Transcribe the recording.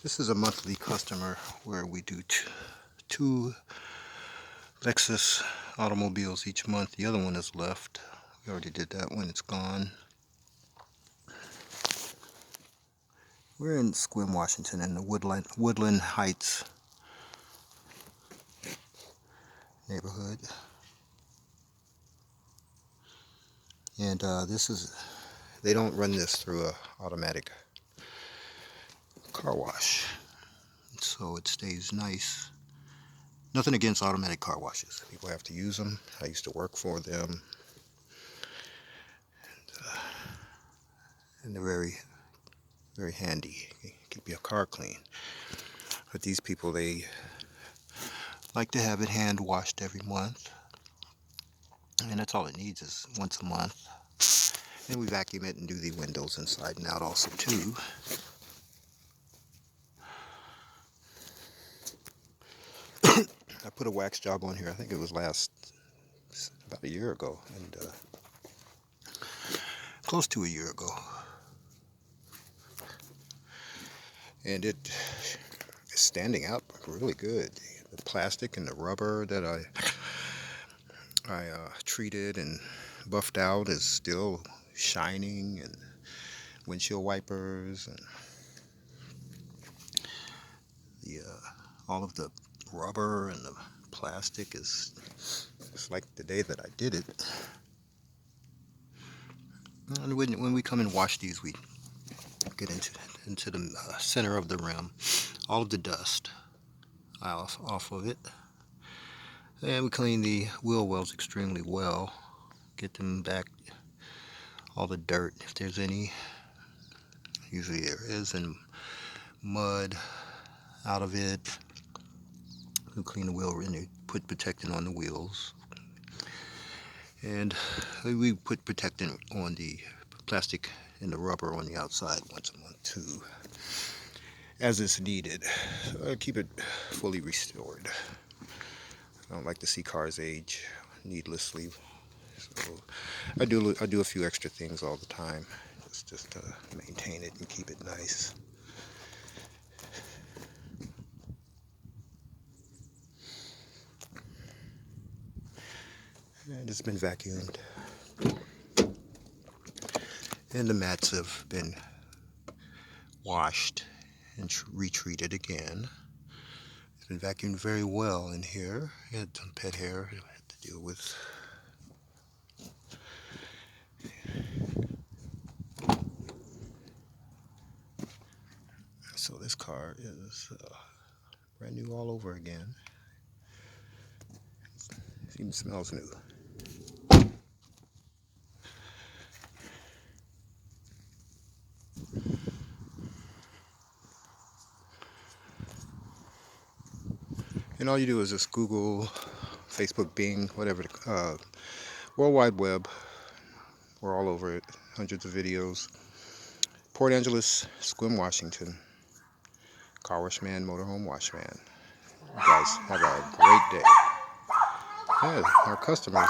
This is a monthly customer where we do two Lexus automobiles each month. The other one is left. We already did that one. It's gone. We're in Sequim, Washington, in the Woodland Heights neighborhood. And they don't run this through a automatic car wash, so it stays nice. Nothing against automatic car washes. People have to use them. I used to work for them, and they're very, very handy. Keep your car clean. But these people, they like to have it hand washed every month, and that's all it needs is once a month. And we vacuum it and do the windows inside and out also too. I put a wax job on here. I think it was about a year ago, and close to a year ago, and it is standing out really good. The plastic and the rubber that I treated and buffed out is still shining, and windshield wipers and the all of the rubber and the plastic is it's like the day that I did it. And when we come and wash these, we get into the center of the rim, all of the dust off of it, and we clean the wheel wells extremely well, get them back, all the dirt if there's any, usually there is, and mud out of it. We clean the wheel and put Protectant on the wheels, and we put Protectant on the plastic and the rubber on the outside once a month too, as is needed. So I keep it fully restored. I don't like to see cars age needlessly, so I do a few extra things all the time, just to maintain it and keep it nice. And it's been vacuumed, and the mats have been washed and retreated again. It's been vacuumed very well in here. I had some pet hair I had to deal with. So this car is brand new all over again. It even smells new. And all you do is just Google, Facebook, Bing, whatever, World Wide Web. We're all over it. Hundreds of videos. Port Angeles-Sequim, Washington. Car wash man, motorhome wash man. You guys have a great day. Yeah, our customers